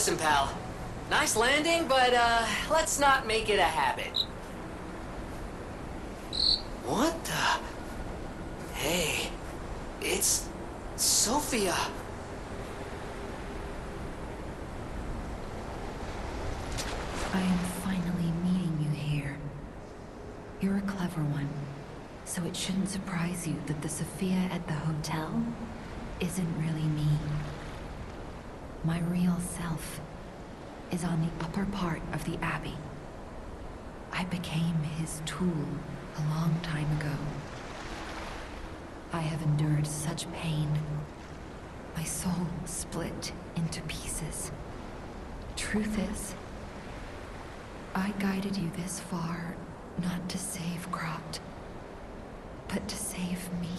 Listen, pal. Nice landing, but, let's not make it a habit. What the... Hey... It's... Sophia. I am finally meeting you here. You're a clever one, so it shouldn't surprise you that the Sophia at the hotel isn't really me. My real self is on the upper part of the Abbey. I became his tool a long time ago. I have endured such pain. My soul split into pieces. Truth is, I guided you this far not to save Krot, but to save me.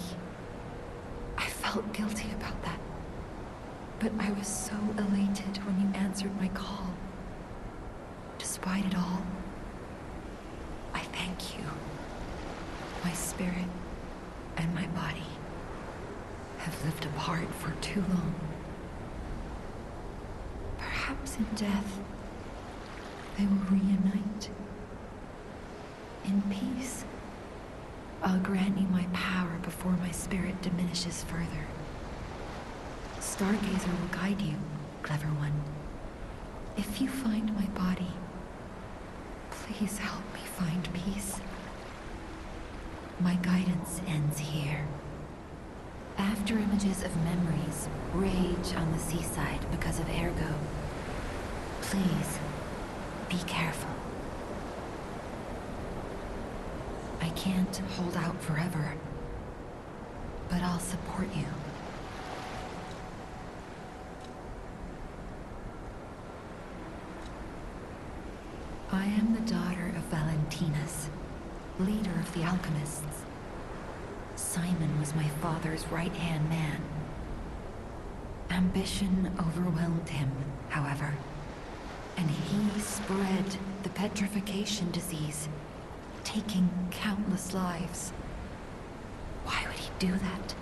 I felt guilty about that, but I was so elated when you answered my call. Despite it all, I thank you. My spirit and my body have lived apart for too long. Perhaps in death, they will reunite. In peace, I'll grant you my power before my spirit diminishes further. Stargazer will guide you, clever one. If you find my body, please help me find peace. My guidance ends here. After images of memories rage on the seaside because of Ergo, please be careful. I can't hold out forever, but I'll support you. I am the daughter of Valentinus, leader of the alchemists. Simon was my father's right-hand man. Ambition overwhelmed him, however, and he spread the petrification disease, taking countless lives. Why would he do that?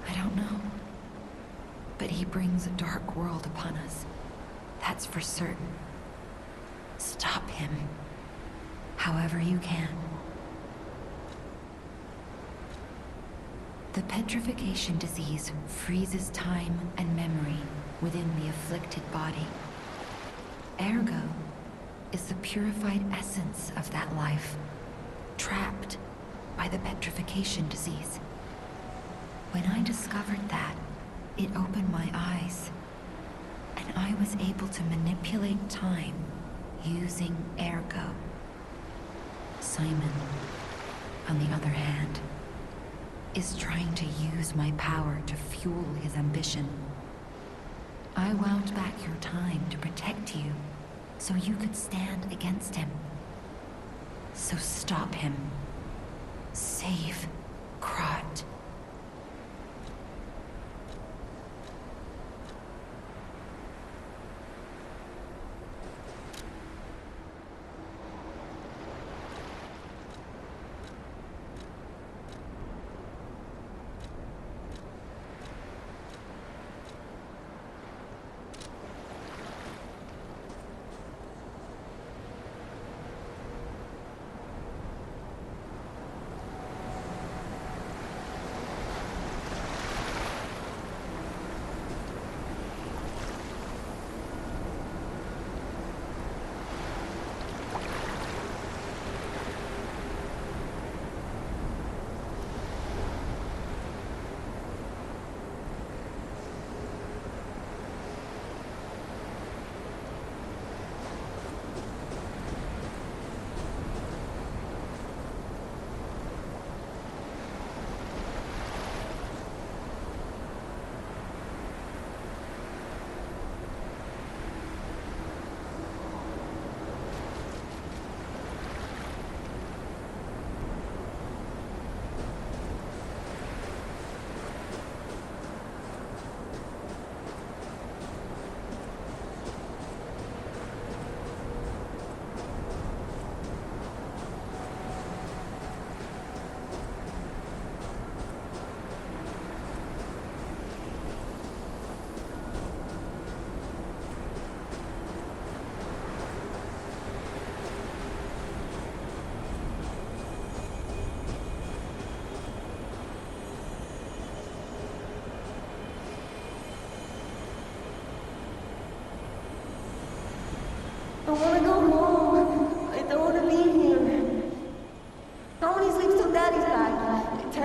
I don't know. But he brings a dark world upon us. That's for certain. Stop him, however you can. The petrification disease freezes time and memory within the afflicted body. Ergo is the purified essence of that life, trapped by the petrification disease. When I discovered that, it opened my eyes, and I was able to manipulate time using Ergo. Simon, on the other hand, is trying to use my power to fuel his ambition. I wound back your time to protect you, so you could stand against him. So stop him. Save Krot.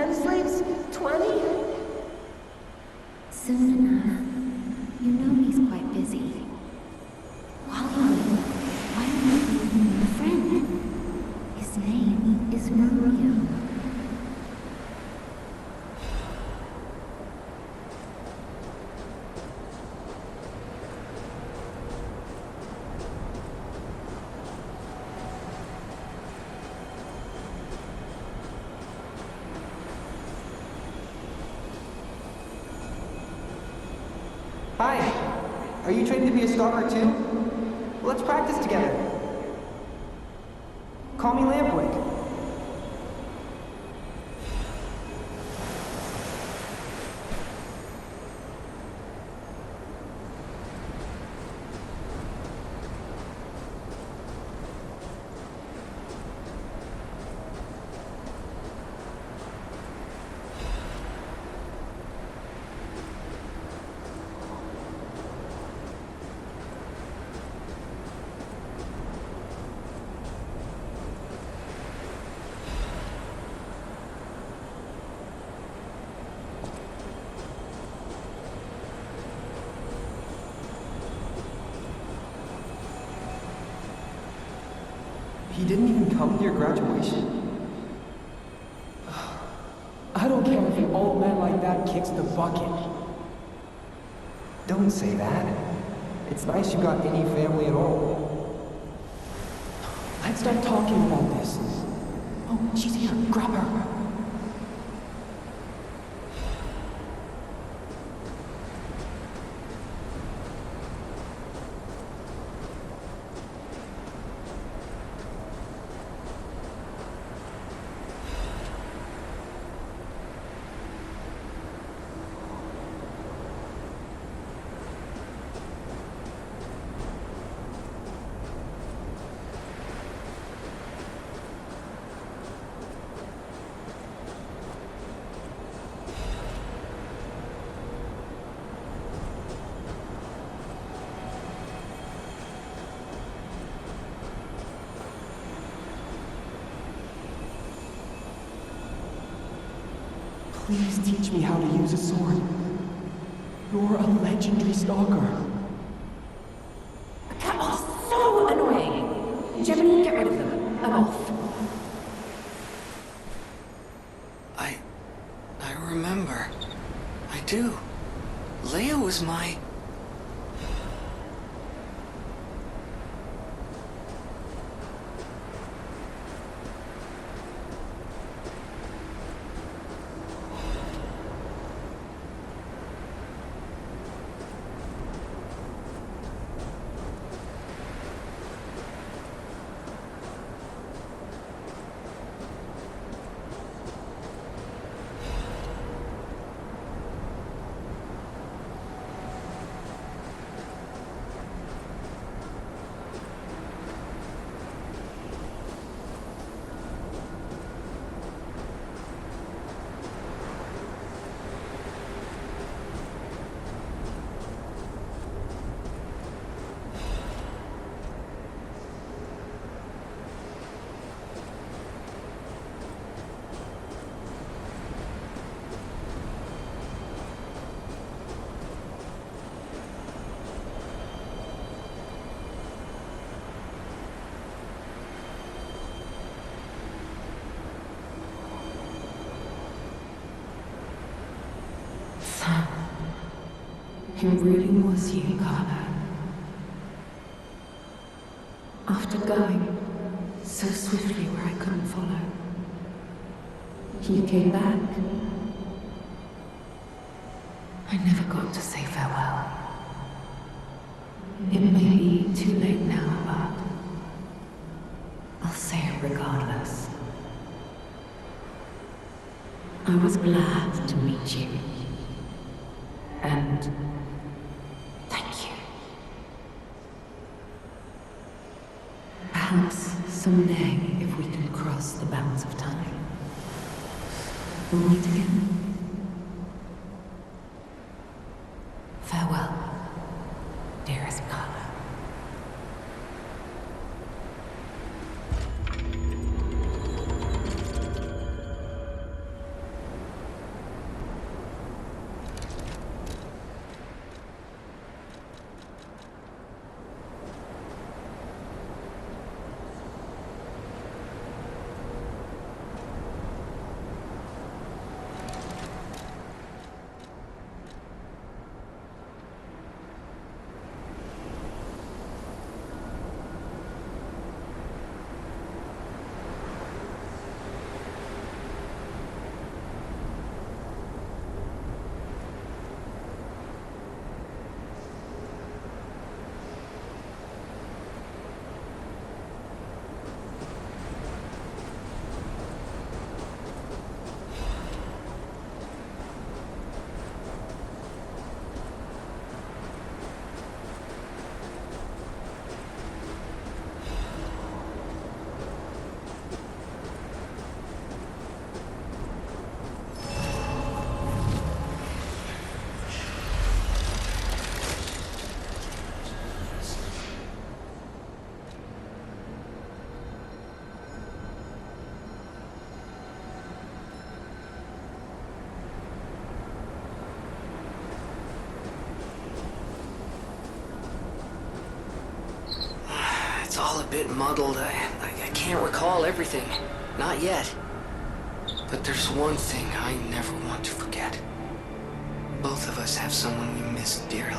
10 slaves? 20? Soon enough. You know he's quite busy. While you wait, why don't you make him a friend? His name is Mario. Hi. Are you trained to be a stalker too? Well, let's practice together. Call me Lampwick. He didn't even come to your graduation? I don't care if an old man like that kicks the bucket. Don't say that. It's nice you got any family at all. Let's stop talking about this. Oh, she's here. Grab her. Please teach me how to use a sword. You're a legendary stalker. Oh, so annoying. Gemini, get rid of them. I'm off. I remember. I do. Leia was my... It really was you, Carla. After going so swiftly where I couldn't follow, you came back. I never got to say farewell. It may be too late now, but I'll say it regardless. I was glad to meet you. And thank you. Perhaps someday, if we can cross the bounds of time, we'll meet again. Farewell, dearest Carla. bit muddled. I can't recall everything. Not yet. But there's one thing I never want to forget. Both of us have someone we miss dearly.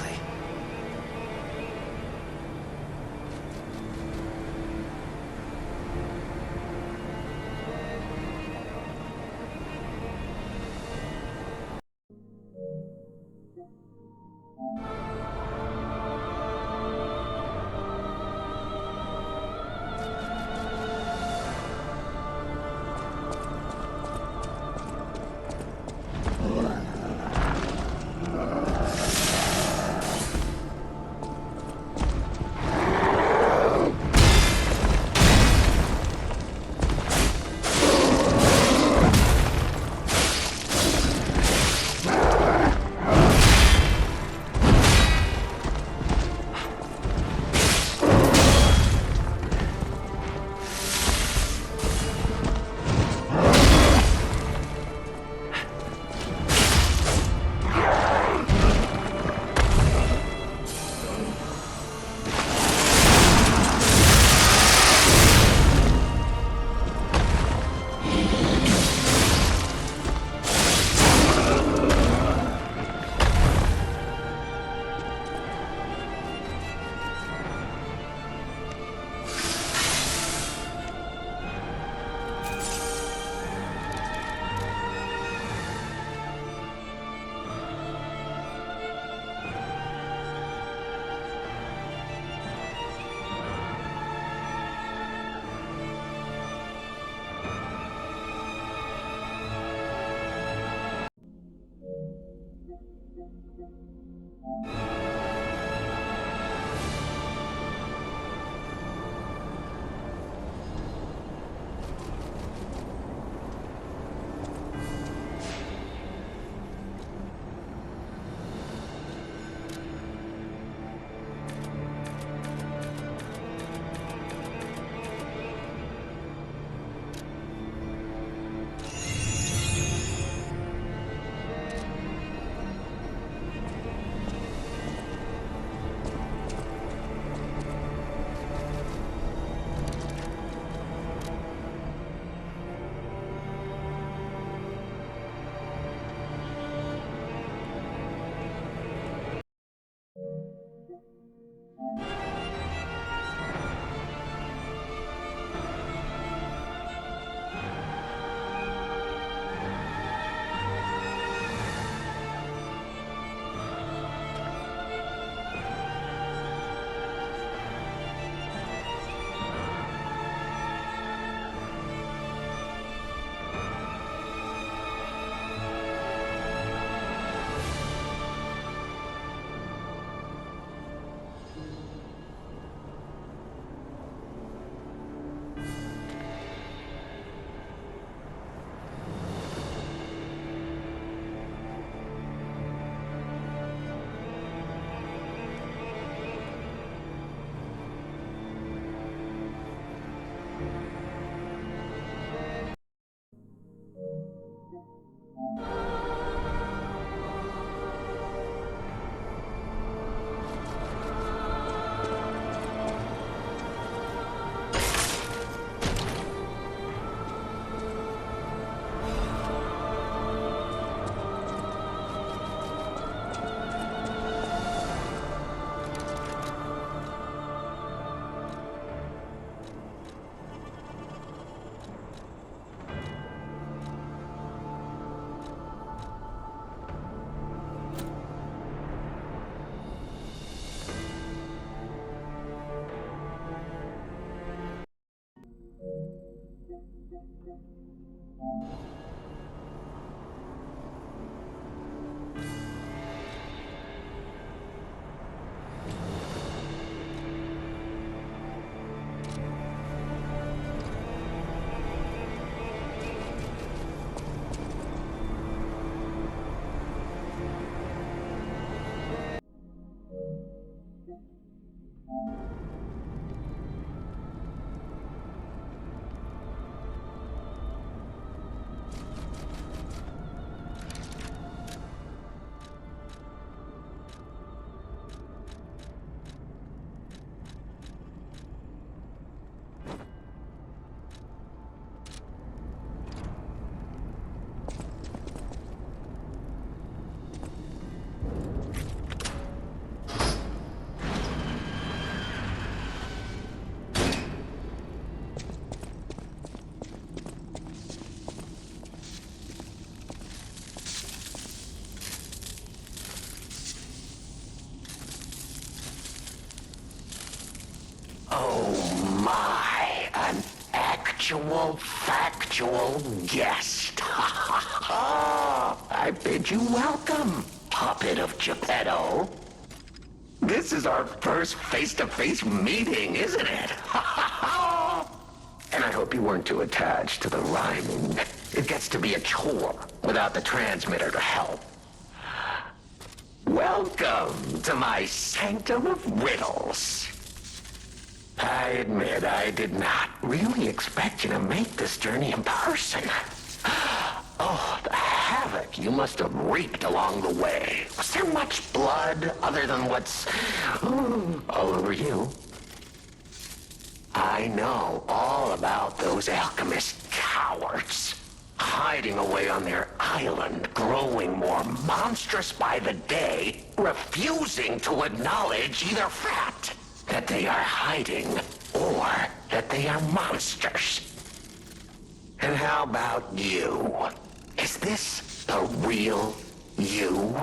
actual, factual guest. I bid you welcome, puppet of Geppetto. This is our first face-to-face meeting, isn't it? And I hope you weren't too attached to the rhyming. It gets to be a chore without the transmitter to help. Welcome to my sanctum of riddles. I admit I did not really expect you to make this journey in person. Oh, the havoc you must have reaped along the way. Was there much blood other than what's all over you? I know all about those alchemist cowards. Hiding away on their island, growing more monstrous by the day, refusing to acknowledge either fact that they are hiding or that they are monsters. And how about you? Is this the real you?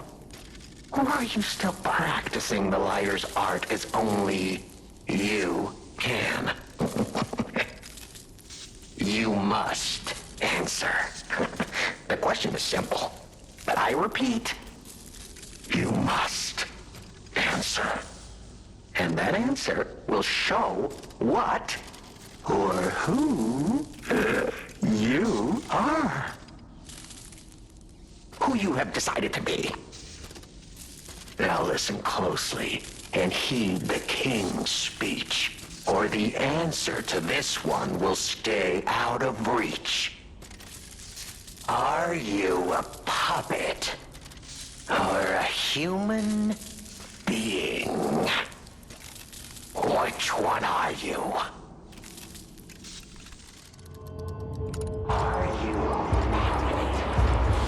Or are you still practicing the liar's art as only you can? You must answer. The question is simple, but I repeat, you must answer. And that answer will show what or who you are. Who you have decided to be. Now listen closely and heed the king's speech, or the answer to this one will stay out of reach. Are you a puppet or a human being? Which one are you? Are you a puppet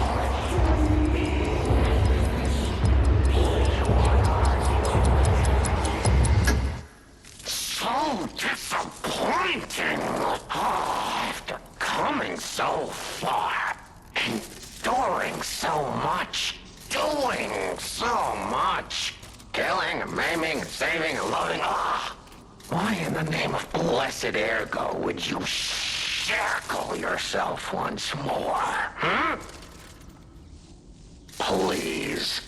or a human being? Which one are you? So disappointing! After coming so far, enduring so much, doing so much, killing and maiming and saving and loving, why in the name of blessed ergo would you shackle yourself once more, Please.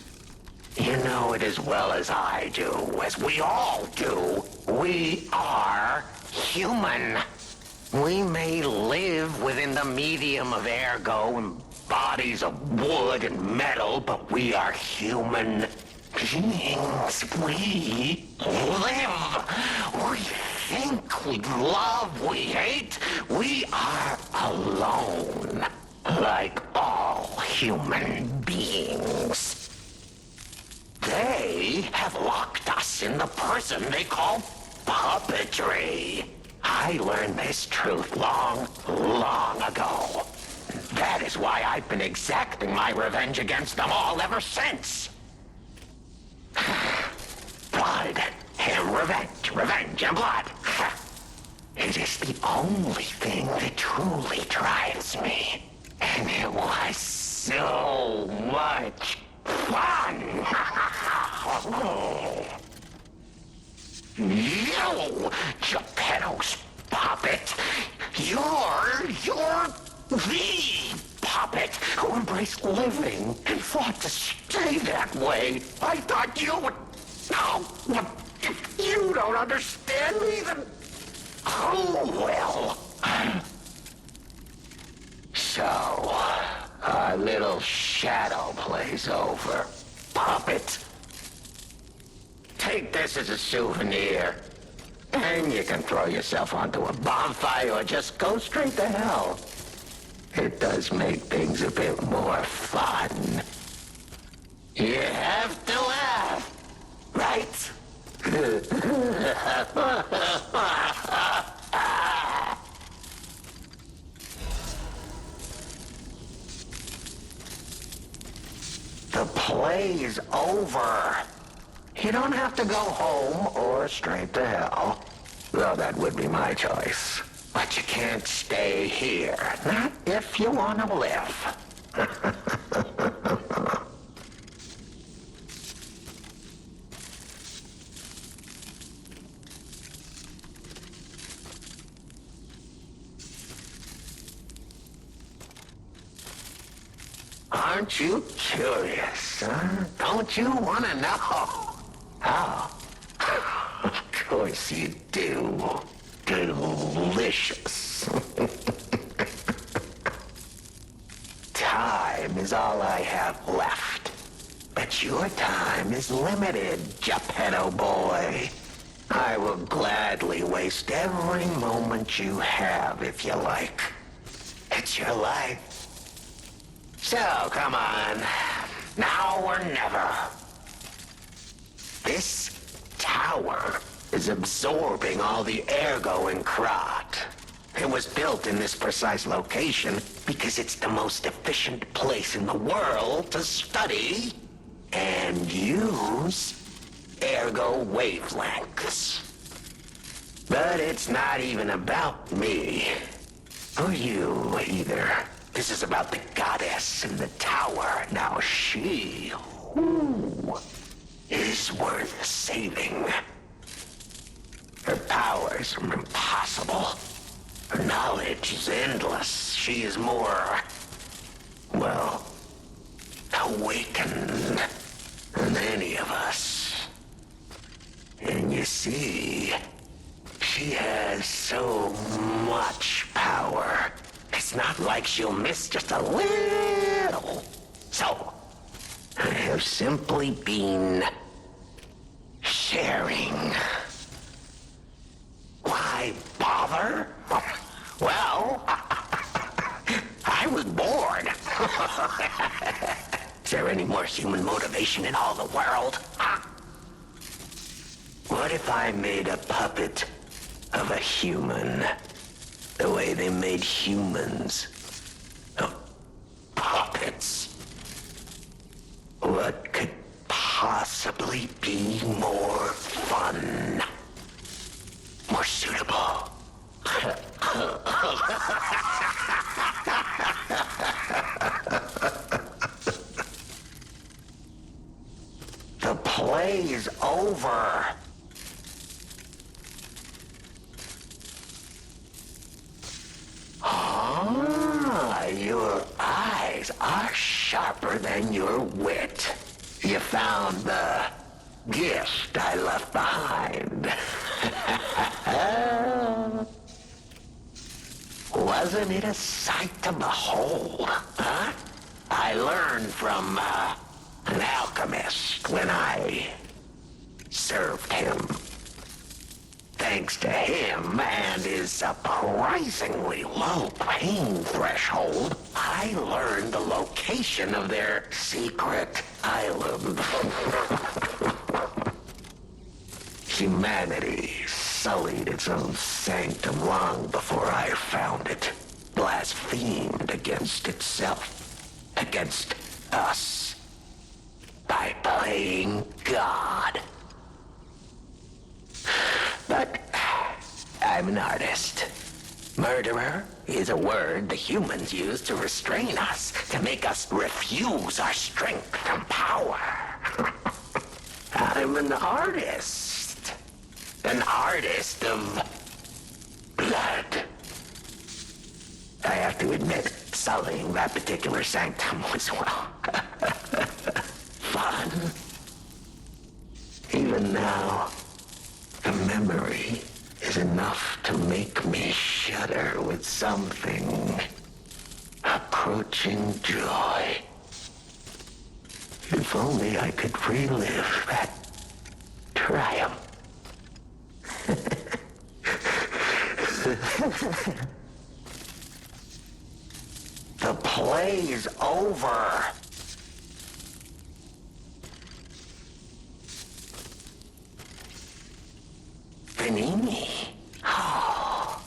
You know it as well as I do, as we all do. We are human. We may live within the medium of ergo and bodies of wood and metal, but we are human beings. We live. We think, we love, we hate. We are alone, like all human beings. They have locked us in the prison they call puppetry. I learned this truth long, long ago. That is why I've been exacting my revenge against them all ever since. Blood and revenge, revenge and blood. It is the only thing that truly drives me. And it was so much fun. You, Geppetto's puppet, you're the puppet who embraced living and fought to stay that way. I thought you would... Oh, if you don't understand me, then who will? So, our little shadow plays over, puppet. Take this as a souvenir. And you can throw yourself onto a bonfire or just go straight to hell. It does make things a bit more fun. You have to laugh, right? The play's over. You don't have to go home or straight to hell. Though that would be my choice. But you can't stay here. Not if you want to live. Aren't you curious, huh? Don't you want to know? Oh, of course you do. Delicious. Time is all I have left. But your time is limited, Geppetto boy. I will gladly waste every moment you have if you like. It's your life. So, come on. Now or never. This tower is absorbing all the ergo in Krat. It was built in this precise location because it's the most efficient place in the world to study and use ergo wavelengths. But it's not even about me. Or you, either. This is about the goddess in the tower. Now she, ooh, is worth saving. Her powers are impossible. Her knowledge is endless. She is more, well, awakened than any of us. And you see, she has so much power. It's not like she'll miss just a little. So, I have simply been sharing. Why bother? Well, I was bored. Is there any more human motivation in all the world? What if I made a puppet of a human? The way they made humans of puppets. What could possibly be more fun? More suitable? The play's over. Ah, your eyes are sharper than your wit. You found the gift I left behind. Wasn't it a sight to behold, huh? I learned from an alchemist when I served him. Thanks to him and his surprisingly low pain threshold, I learned the location of their secret island. Humanity sullied its own sanctum long before I found it, blasphemed against itself, against us, by playing God. But I'm an artist. Murderer is a word the humans use to restrain us, to make us refuse our strength and power. I'm an artist. An artist of blood. I have to admit, sullying that particular sanctum was, well, fun. Even now, the memory is enough to make me shudder with something approaching joy. If only I could relive that triumph. The play's over. Panini. Oh,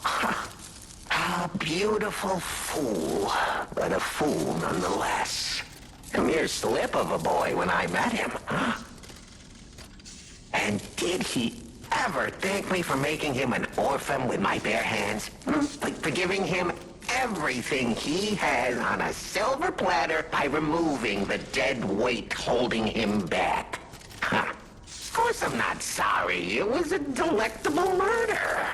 a beautiful fool, but a fool nonetheless. A mere slip of a boy when I met him, huh? And did he ever thank me for making him an orphan with my bare hands? Like for giving him everything he has on a silver platter by removing the dead weight holding him back. Huh. Of course I'm not sorry. It was a delectable murder.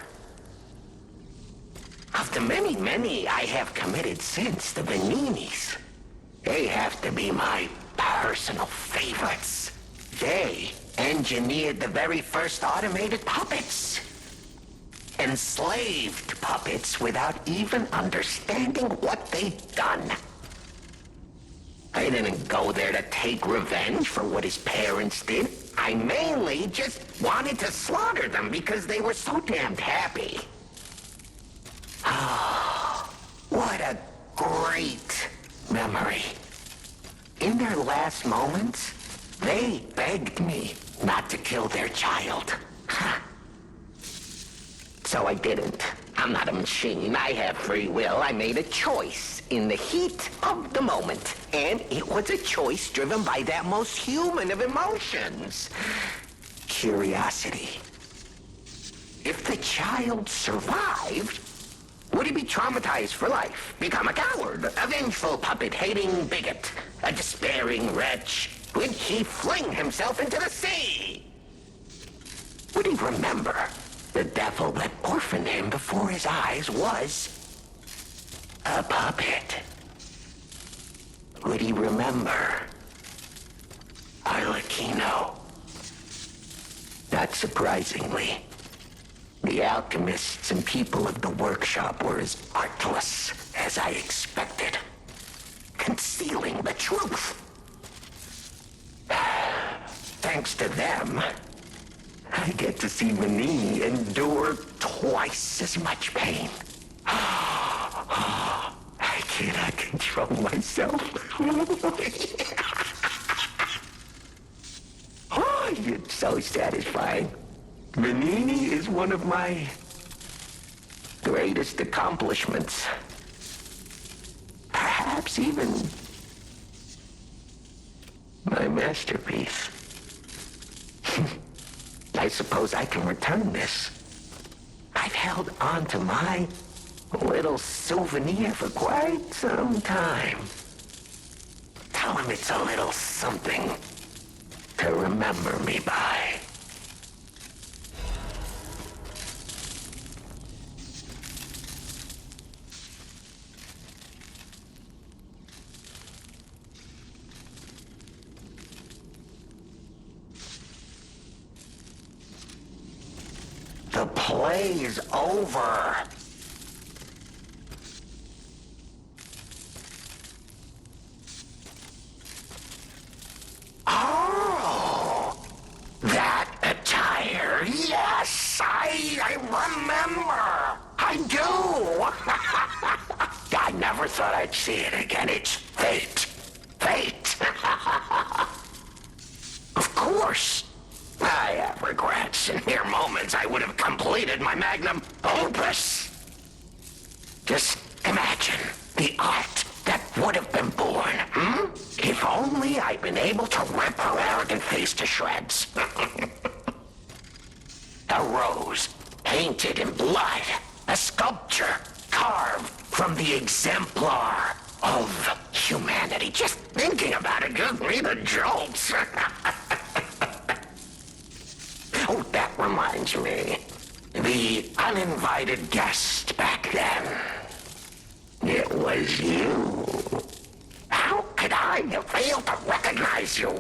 Of the many I have committed since, the Beninis, they have have to be my personal favorites. They engineered the very first automated puppets. Enslaved puppets without even understanding what they'd done. I didn't go there to take revenge for what his parents did. I mainly just wanted to slaughter them because they were so damned happy. Oh, what a great memory. In their last moments, they begged me not to kill their child. So I didn't. I'm not a machine. I have free will. I made a choice in the heat of the moment. And it was a choice driven by that most human of emotions. Curiosity. If the child survived, would he be traumatized for life? Become a coward, a vengeful puppet-hating bigot, a despairing wretch? Would he fling himself into the sea? Would he remember the devil that orphaned him before his eyes was a puppet? Would he remember Arlecchino? Not surprisingly, the alchemists and people of the workshop were as artless as I expected, concealing the truth. Thanks to them, I get to see Manini endure twice as much pain. I cannot control myself. Oh, it's so satisfying. Manini is one of my greatest accomplishments. Perhaps even my masterpiece. I suppose I can return this. I've held on to my little souvenir for quite some time. Tell him it's a little something to remember me by. The play's over. Oh, that attire. Yes, I remember. I do. I never thought I'd see it again. It's fate. Fate. Of course. I have regrets. In mere moments, I would have completed my magnum opus. Just imagine the art that would have been born, If only I'd been able to rip her arrogant face to shreds. A rose painted in blood. A sculpture carved from the exemplar of humanity. Just thinking about it gives me the jolts. Oh, that reminds me. The uninvited guest back then. It was you. How could I have failed to recognize you?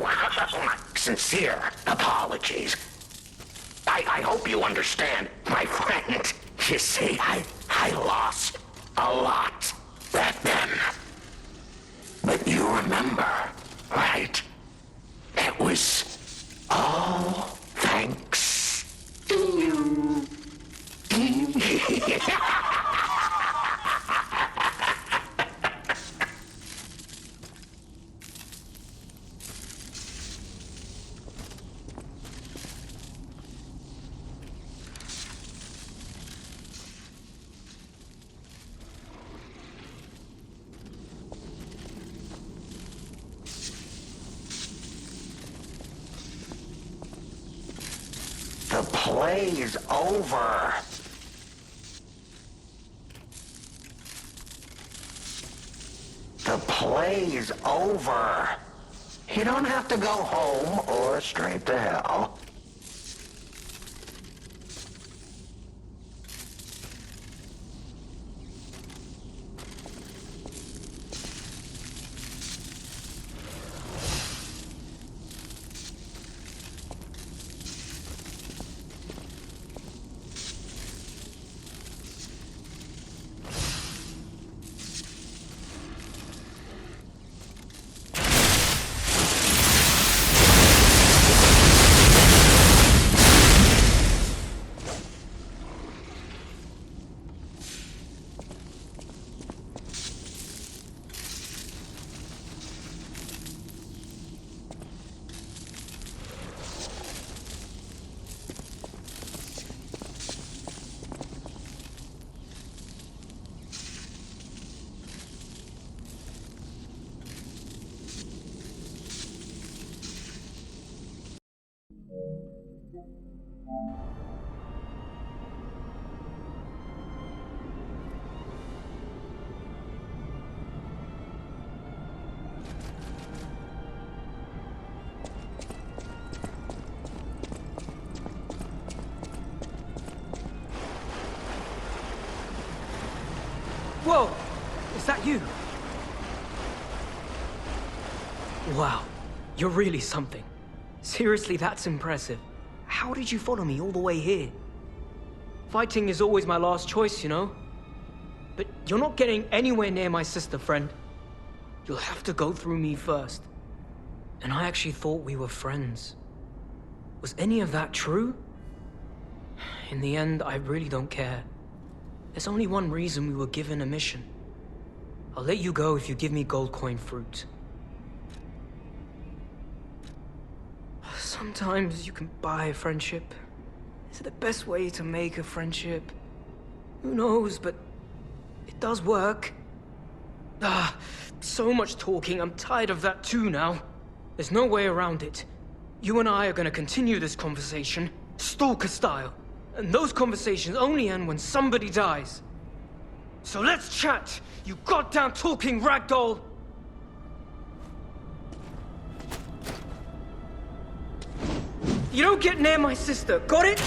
Sincere apologies. I hope you understand, my friend. You see, I lost a lot back then. But you remember, right? It was all thanks to you. The play's over. The play's over. You don't have to go home or straight to hell. Whoa! Is that you? Wow, you're really something. Seriously, that's impressive. How did you follow me all the way here? Fighting is always my last choice, you know? But you're not getting anywhere near my sister, friend. You'll have to go through me first. And I actually thought we were friends. Was any of that true? In the end, I really don't care. There's only one reason we were given a mission. I'll let you go if you give me gold coin fruit. Sometimes you can buy a friendship. Is it the best way to make a friendship? Who knows, but it does work. So much talking. I'm tired of that too now. There's no way around it. You and I are gonna continue this conversation, stalker style. And those conversations only end when somebody dies. So let's chat, you goddamn talking ragdoll! You don't get near my sister, got it?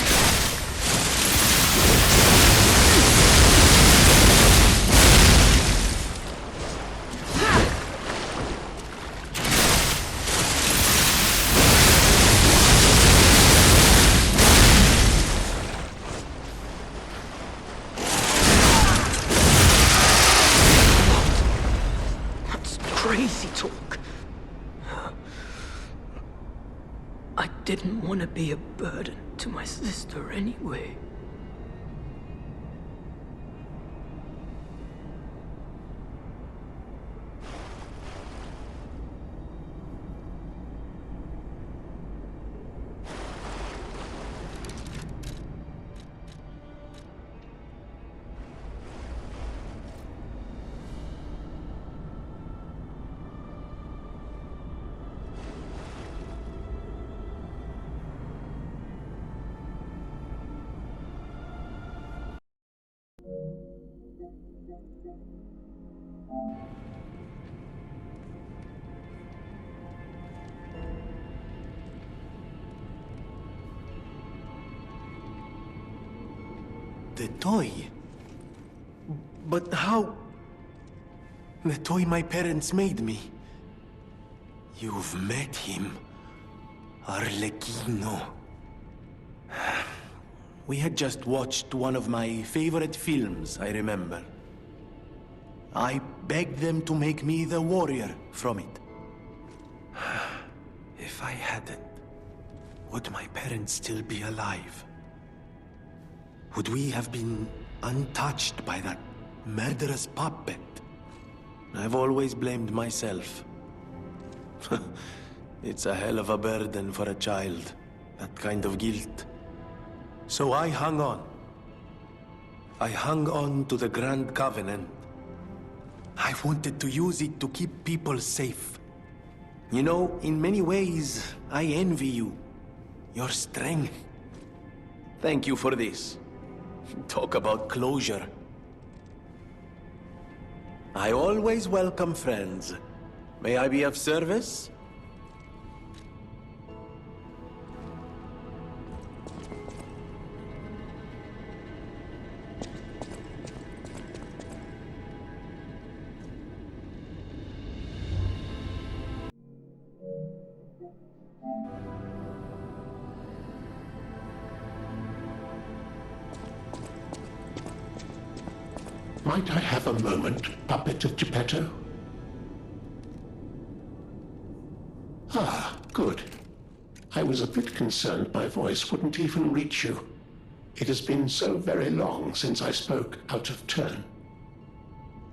That's crazy talk. I didn't want to be a burden to my sister anyway. The toy? But how? The toy my parents made me. You've met him. Arlecchino. We had just watched one of my favorite films, I remember. I begged them to make me the warrior from it. If I hadn't, would my parents still be alive? Would we have been untouched by that murderous puppet? I've always blamed myself. It's a hell of a burden for a child, that kind of guilt. So I hung on. I hung on to the Grand Covenant. I wanted to use it to keep people safe. You know, in many ways, I envy you. Your strength. Thank you for this. Talk about closure. I always welcome friends. May I be of service? Might I have a moment, puppet of Geppetto? Ah, good. I was a bit concerned my voice wouldn't even reach you. It has been so very long since I spoke out of turn.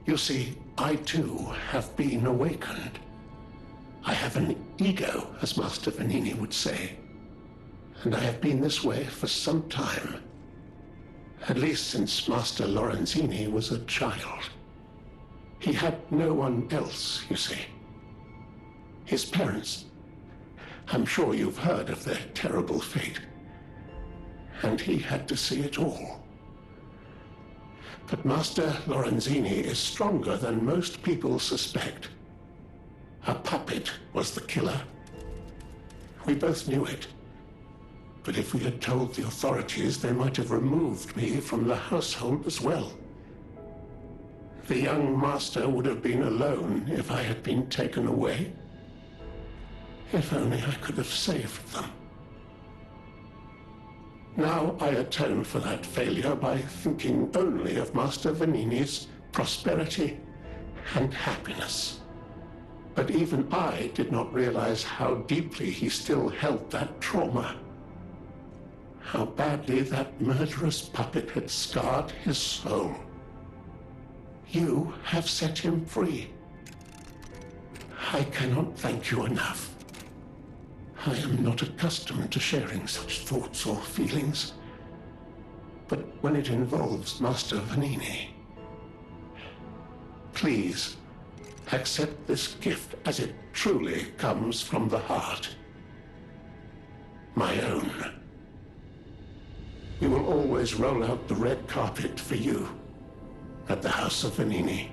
You see, I too have been awakened. I have an ego, as Master Vanini would say. And I have been this way for some time. At least since Master Lorenzini was a child. He had no one else, you see. His parents. I'm sure you've heard of their terrible fate. And he had to see it all. But Master Lorenzini is stronger than most people suspect. A puppet was the killer. We both knew it. But if we had told the authorities, they might have removed me from the household as well. The young master would have been alone if I had been taken away. If only I could have saved them. Now I atone for that failure by thinking only of Master Vanini's prosperity and happiness. But even I did not realize how deeply he still held that trauma. How badly that murderous puppet had scarred his soul. You have set him free. I cannot thank you enough. I am not accustomed to sharing such thoughts or feelings. But when it involves Master Vanini, please accept this gift as it truly comes from the heart. My own. We will always roll out the red carpet for you at the House of Vanini.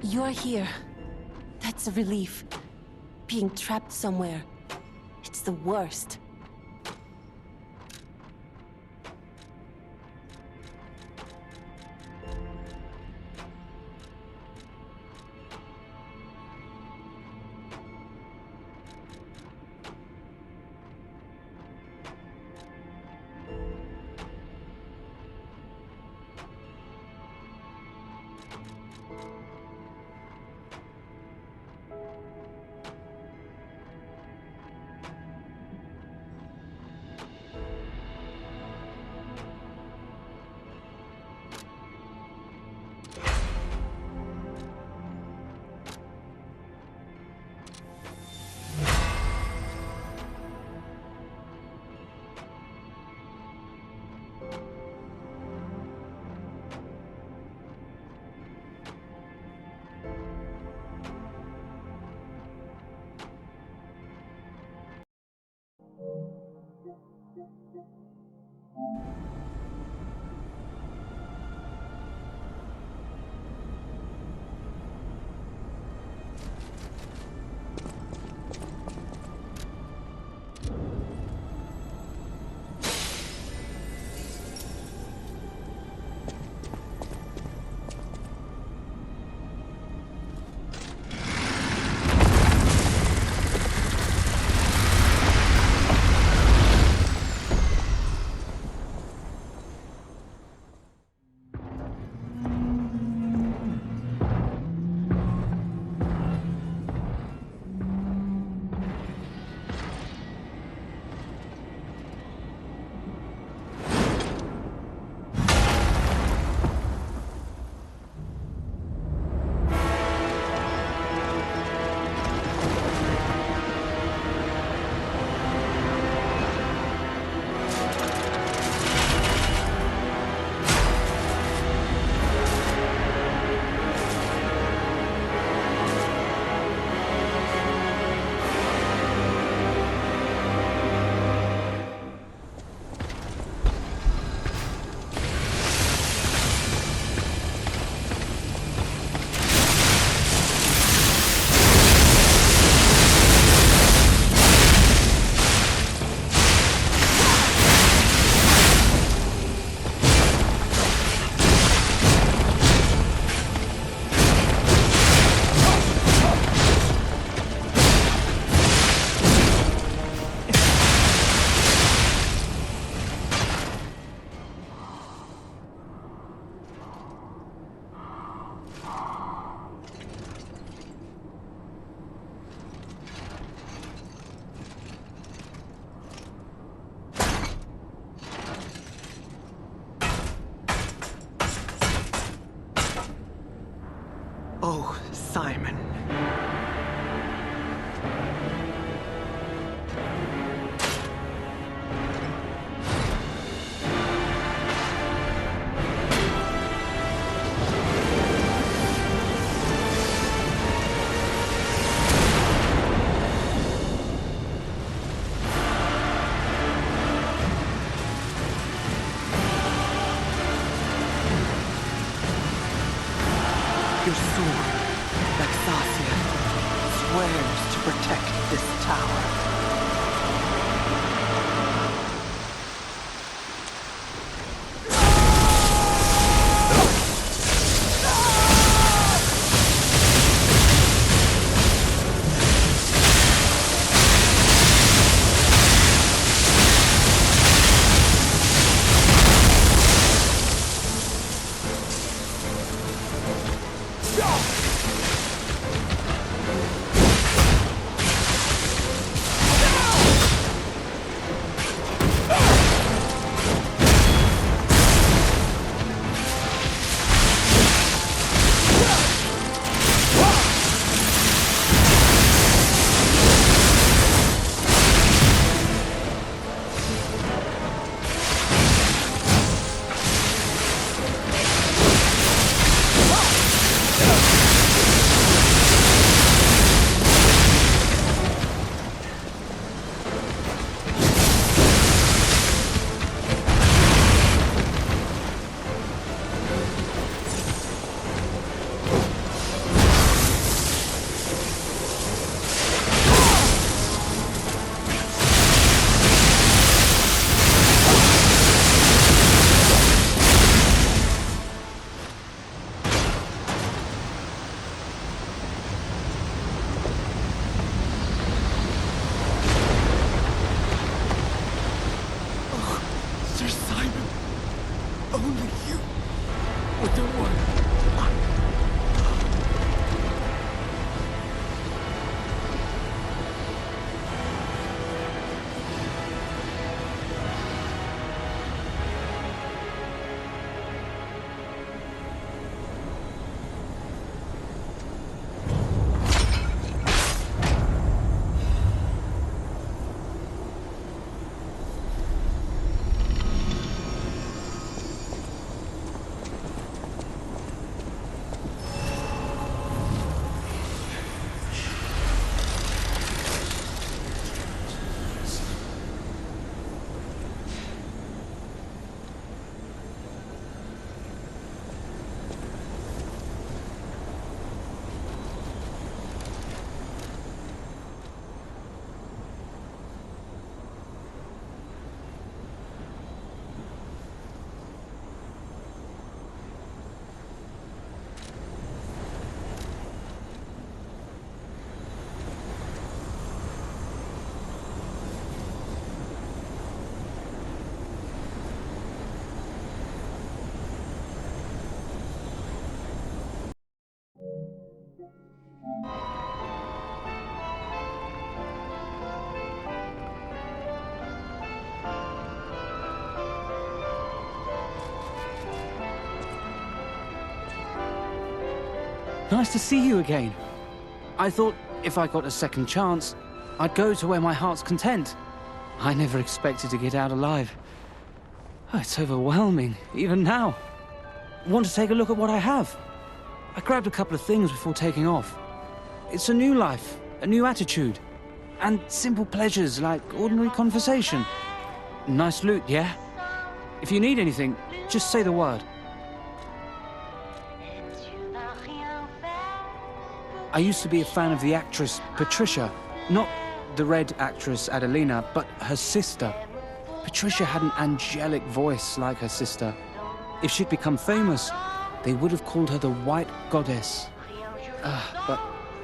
You're here. That's a relief. Being trapped somewhere, it's the worst. Oh, Simon. Your sword, Vexasia, swears to protect this tower. Nice to see you again. I thought if I got a second chance, I'd go to where my heart's content. I never expected to get out alive. Oh, it's overwhelming, even now. Want to take a look at what I have? I grabbed a couple of things before taking off. It's a new life, a new attitude, and simple pleasures like ordinary conversation. Nice loot, yeah? If you need anything, just say the word. I used to be a fan of the actress Patricia, not the red actress Adelina, but her sister. Patricia had an angelic voice like her sister. If she'd become famous, they would have called her the White Goddess. But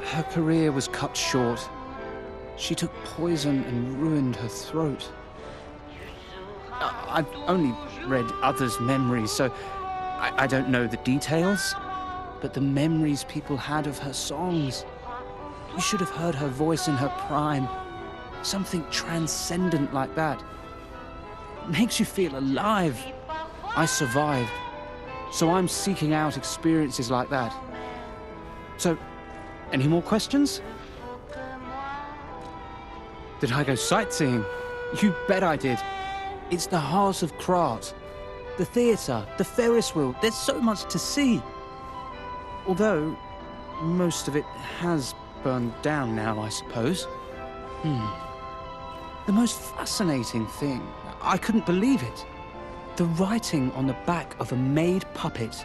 her career was cut short. She took poison and ruined her throat. I've only read others' memories, so I don't know the details. But the memories people had of her songs. You should have heard her voice in her prime. Something transcendent like that. It makes you feel alive. I survived. So I'm seeking out experiences like that. So, any more questions? Did I go sightseeing? You bet I did. It's the heart of Krat. The theatre, the Ferris wheel, there's so much to see. Although, most of it has burned down now, I suppose. The most fascinating thing, I couldn't believe it. The writing on the back of a made puppet.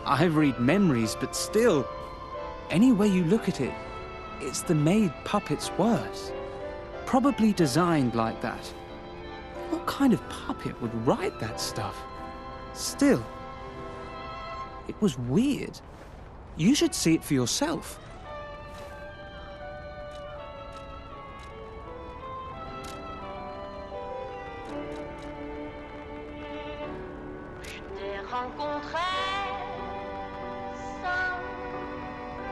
I read memories, but still, any way you look at it, it's the maid puppet's words. Probably designed like that. What kind of puppet would write that stuff? Still, it was weird. You should see it for yourself. Rencontré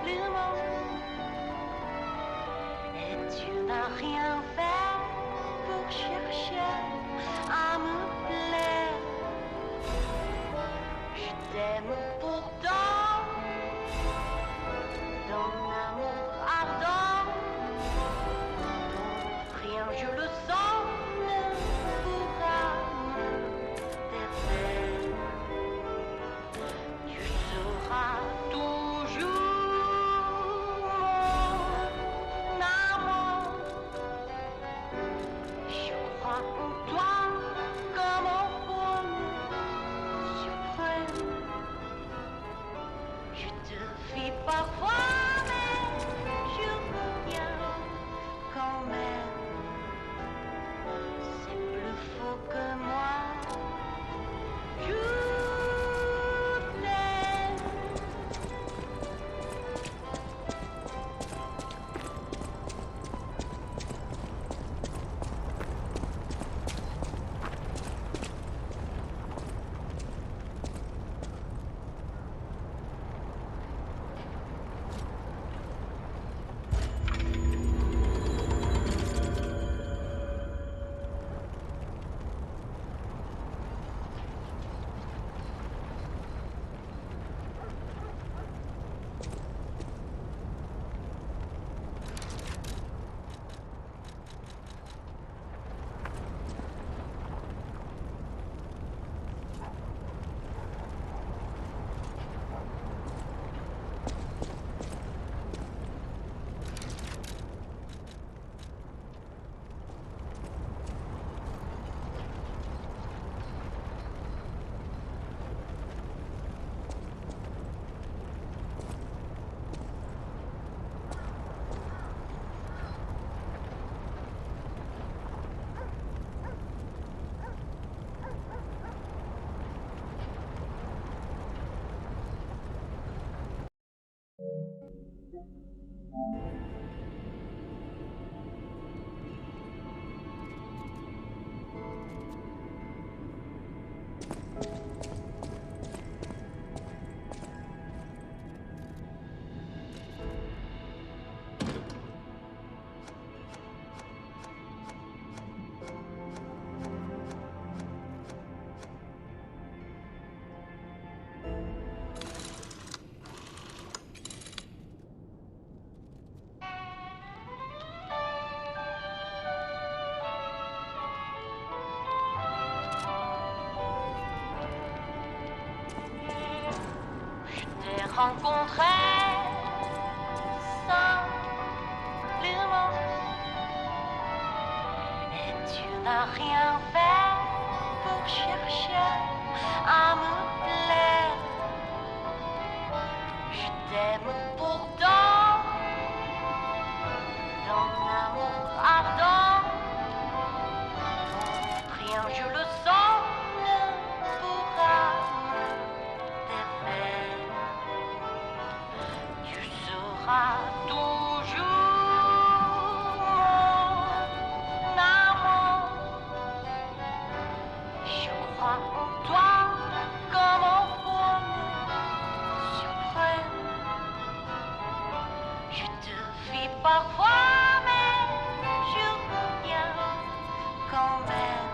simplement et tu n'as rien fait pour chercher à me plaire. Je t'aime pourtant d'un amour ardent. Rien, je le sens, ne pourra me défaire. Tu seras toujours mon amant. Je crois en toi comme en bonheur suprême. Je te fuis parfois, mais je reviens quand même.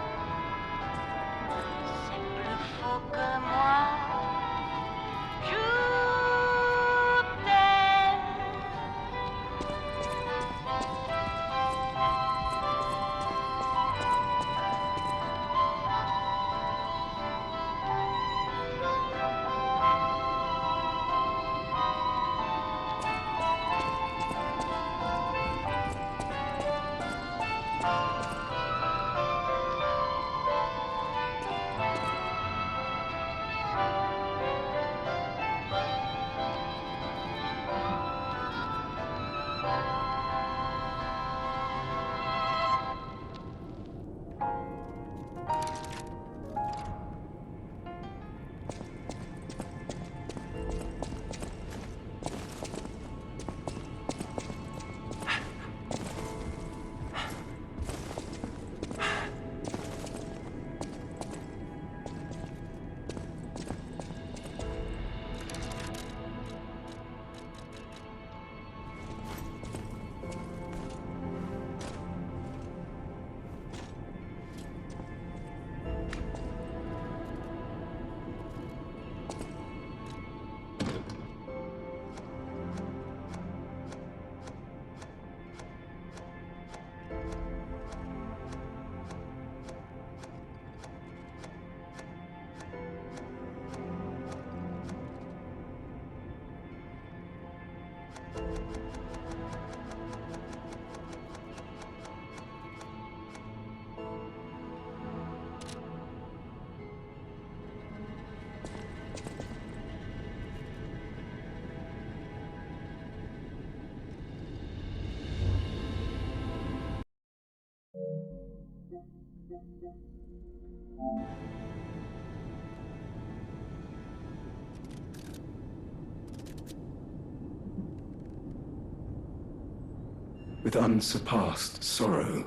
With unsurpassed sorrow,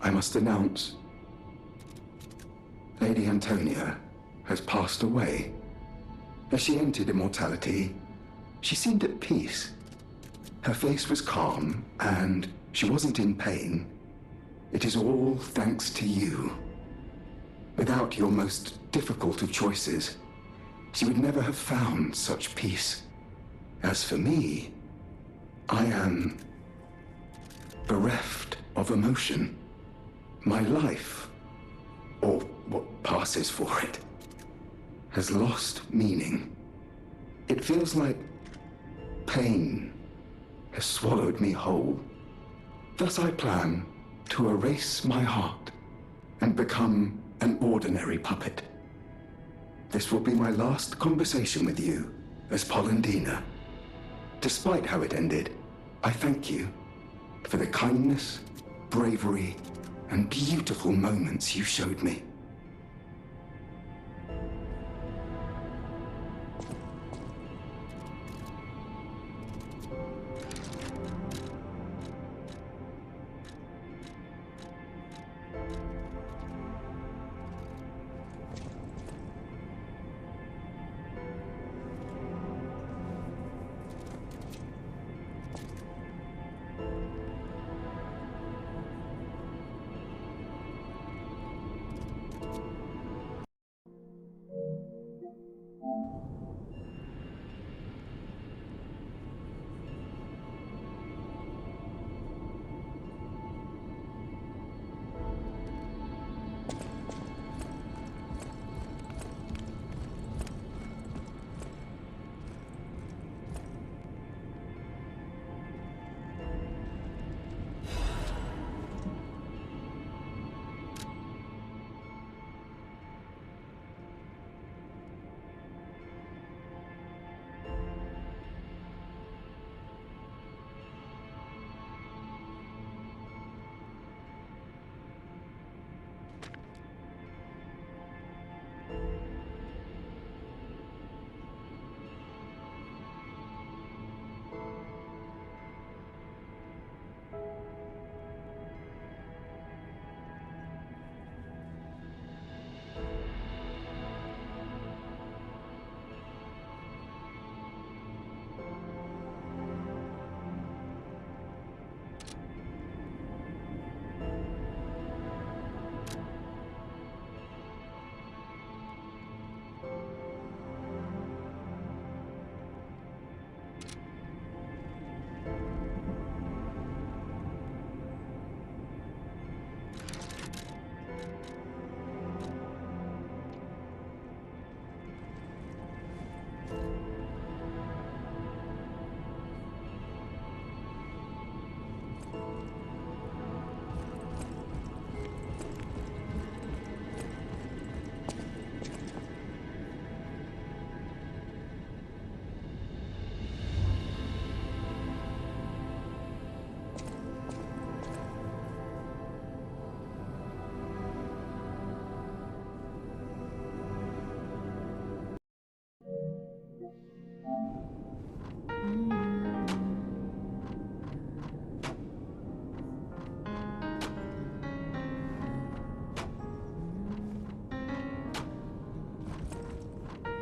I must announce Lady Antonia has passed away. As she entered immortality, she seemed at peace. Her face was calm, and she wasn't in pain. It is all thanks to you. Without your most difficult of choices, she would never have found such peace. As for me, I am bereft of emotion. My life, or what passes for it, has lost meaning. It feels like pain has swallowed me whole. Thus I plan to erase my heart and become an ordinary puppet. This will be my last conversation with you as Polendina. Despite how it ended, I thank you for the kindness, bravery, and beautiful moments you showed me.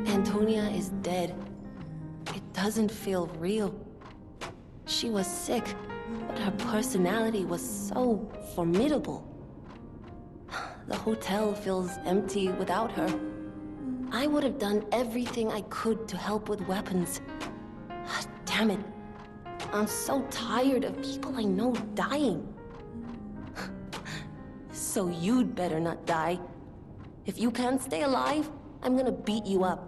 Antonia is dead. It doesn't feel real. She was sick, but her personality was so formidable. The hotel feels empty without her. I would have done everything I could to help with weapons. Damn it. I'm so tired of people I know dying. So you'd better not die. If you can't stay alive, I'm gonna beat you up.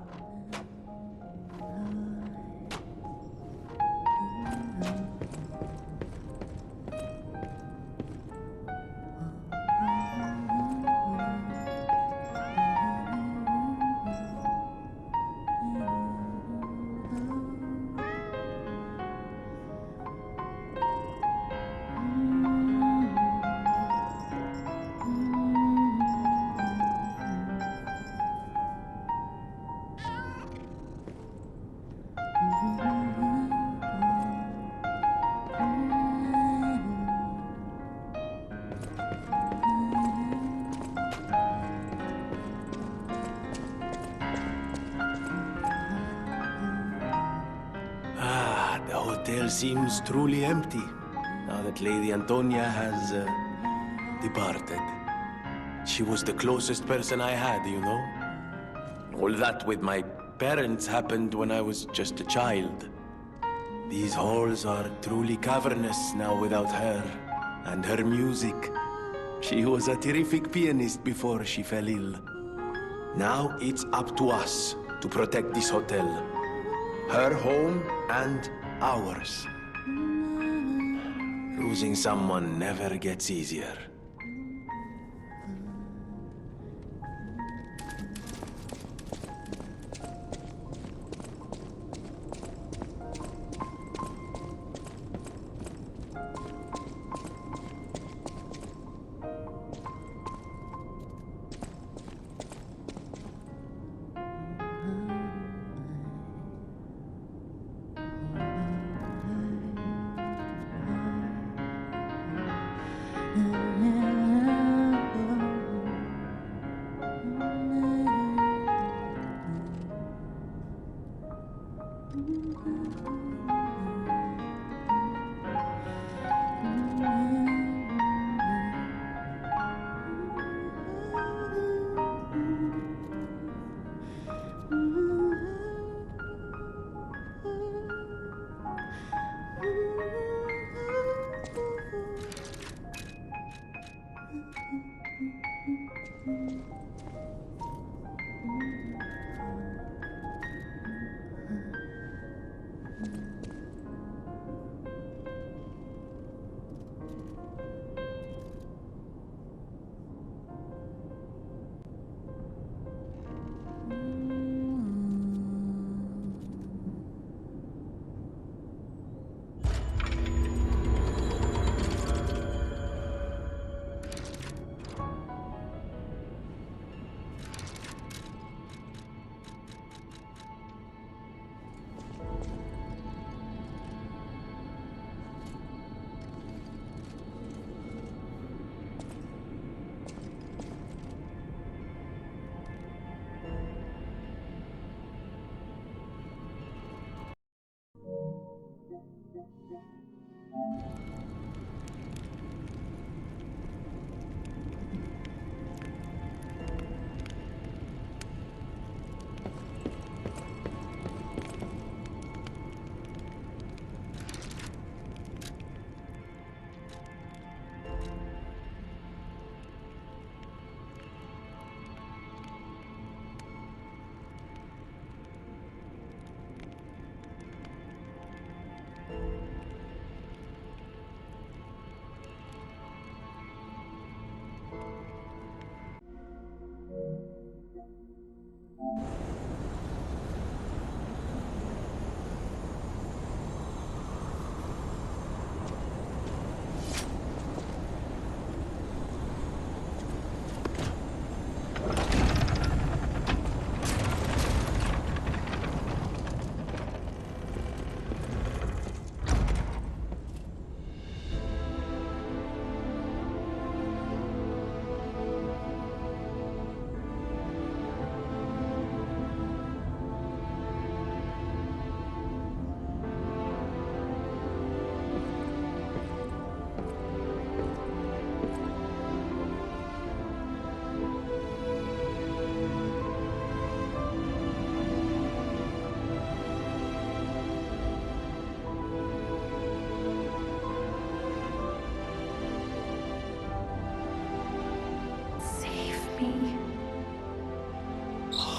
hotel seems truly empty now that Lady Antonia has departed. She was the closest person I had, you know? All that with my parents happened when I was just a child. These halls are truly cavernous now without her and her music. She was a terrific pianist before she fell ill. Now it's up to us to protect this hotel. Her home and ours. Losing someone never gets easier.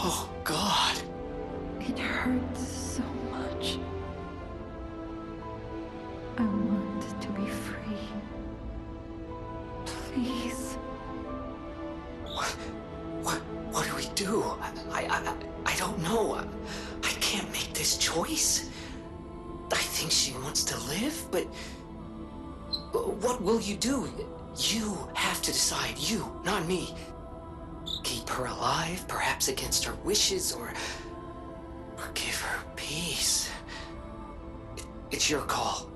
Oh, God. It hurts so much. I want to be free. Please. What do we do? I don't know. I can't make this choice. I think she wants to live, but what will you do? You have to decide. You, not me. Keep her alive, perhaps against her wishes, or give her peace. It's your call.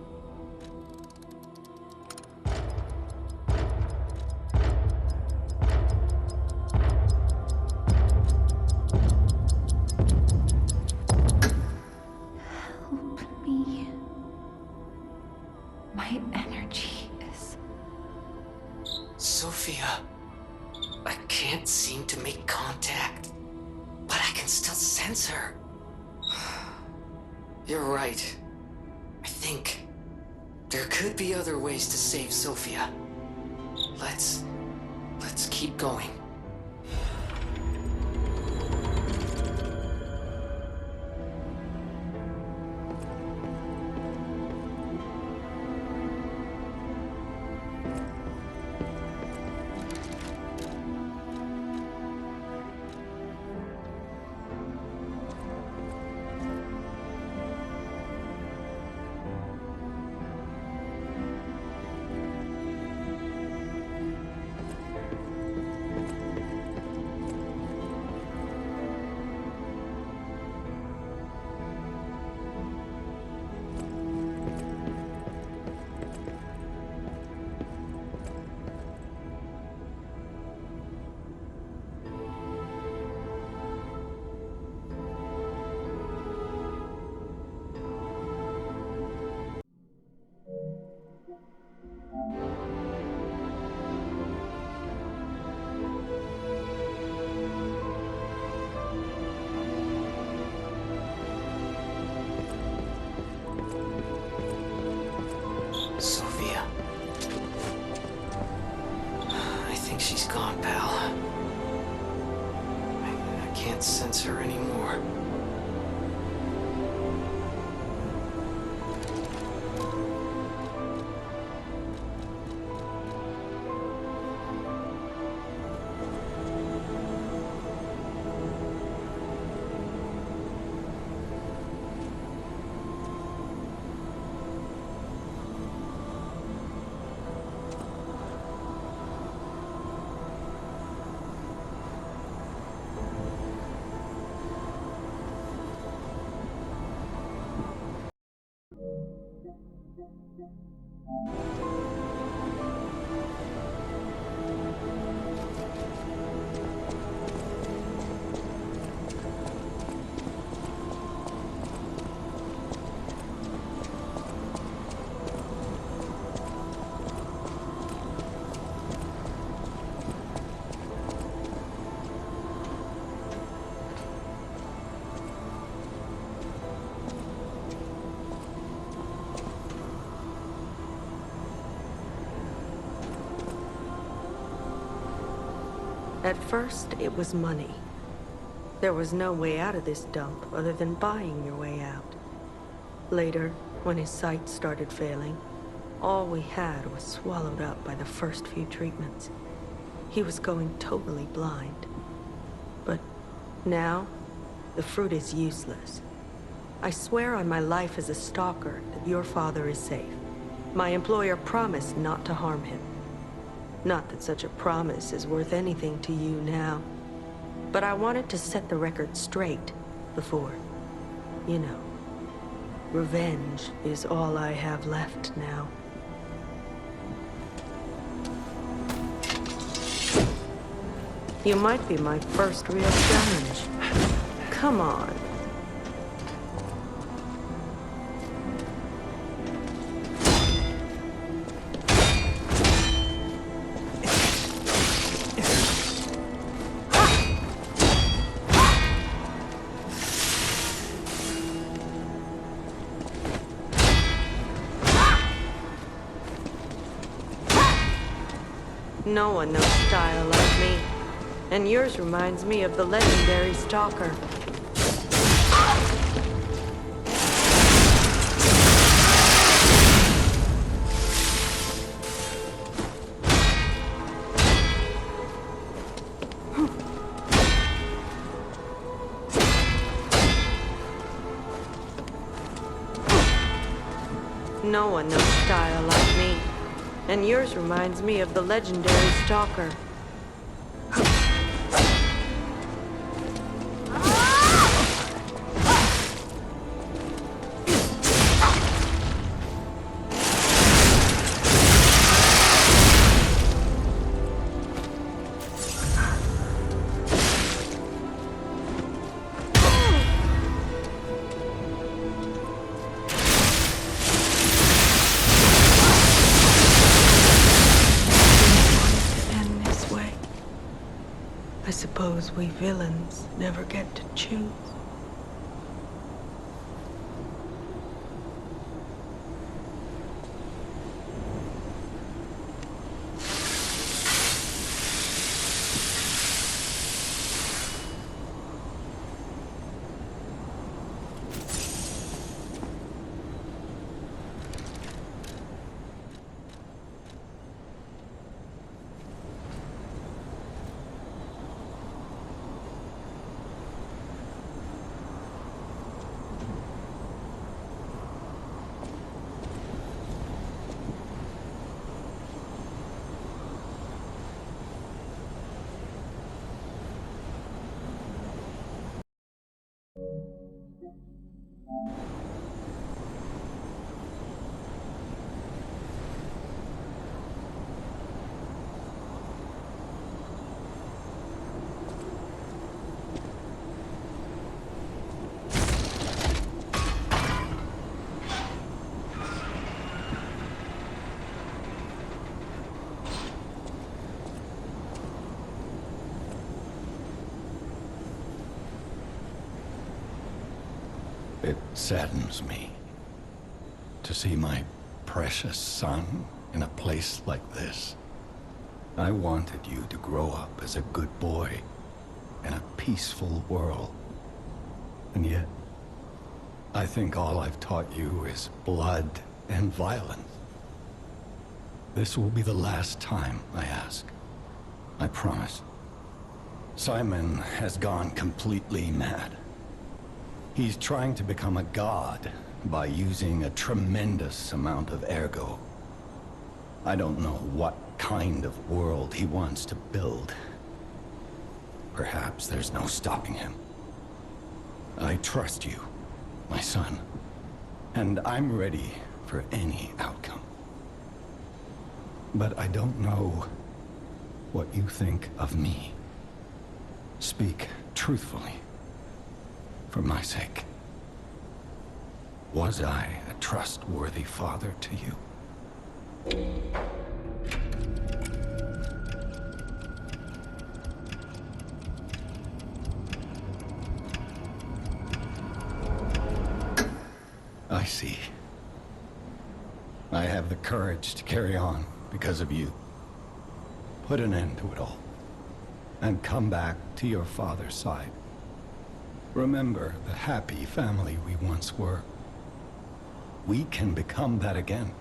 Help me. can't seem to make contact, but I can still sense her. You're right. I think there could be other ways to save Sophia. Let's keep going. Sophia. I think she's gone, pal. I can't sense her anymore. At first, it was money. There was no way out of this dump other than buying your way out. Later, when his sight started failing, all we had was swallowed up by the first few treatments. He was going totally blind. But now, the fruit is useless. I swear on my life as a stalker that your father is safe. My employer promised not to harm him. Not that such a promise is worth anything to you now. But I wanted to set the record straight before, you know. Revenge is all I have left now. You might be my first real challenge. Come on. No one knows style like me. And yours reminds me of the legendary stalker. No one knows style like me. And yours reminds me of the legendary stalker. End this I suppose we villains never get to choose. It saddens me to see my precious son in a place like this. I wanted you to grow up as a good boy in a peaceful world. And yet, I think all I've taught you is blood and violence. This will be the last time I ask. I promise. Simon has gone completely mad. He's trying to become a god by using a tremendous amount of ergo. I don't know what kind of world he wants to build. Perhaps there's no stopping him. I trust you, my son, and I'm ready for any outcome. But I don't know what you think of me. Speak truthfully. For my sake. Was I a trustworthy father to you? I see. I have the courage to carry on because of you. Put an end to it all. And come back to your father's side. Remember the happy family we once were. We can become that again.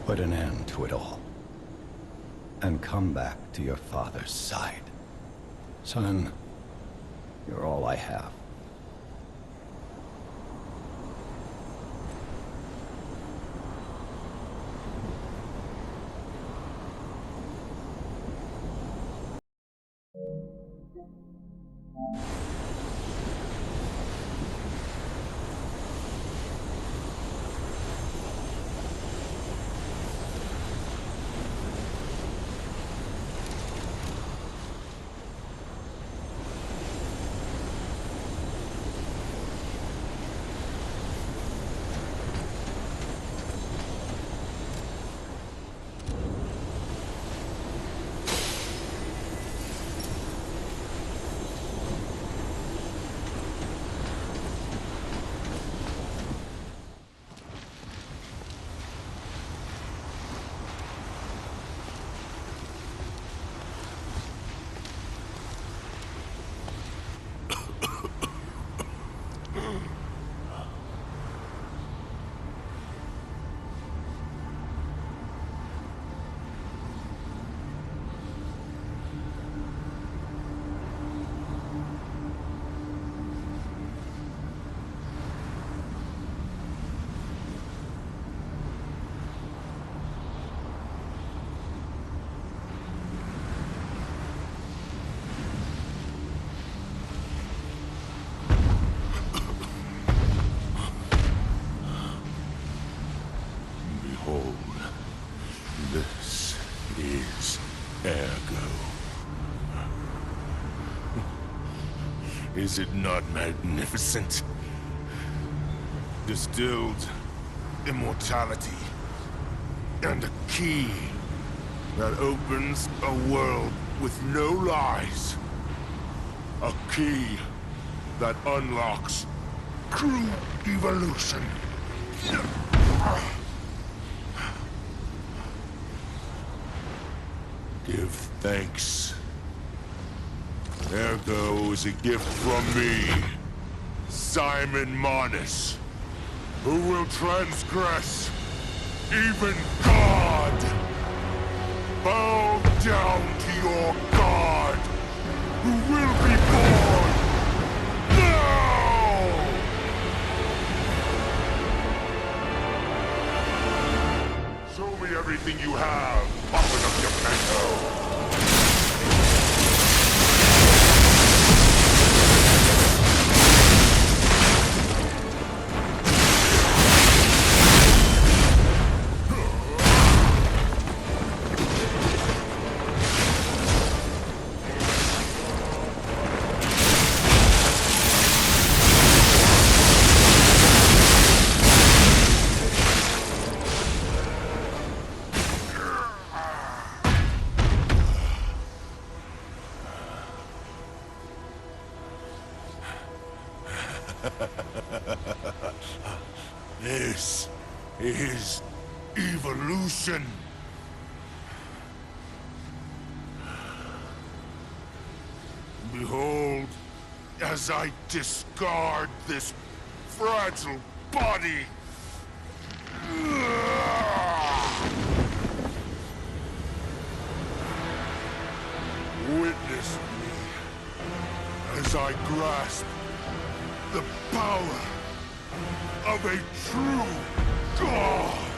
Put an end to it all. And come back to your father's side. Son, you're all I have. Is it not magnificent? Distilled immortality and a key that opens a world with no lies. A key that unlocks true evolution. Give thanks. Ergo is a gift from me, Simon Manus, who will transgress even God. Bow down to your God, who will be born now! Show me everything you have. Open up your mantle. This is evolution. Behold, as I discard this fragile body. Witness me as I grasp the power of a true God.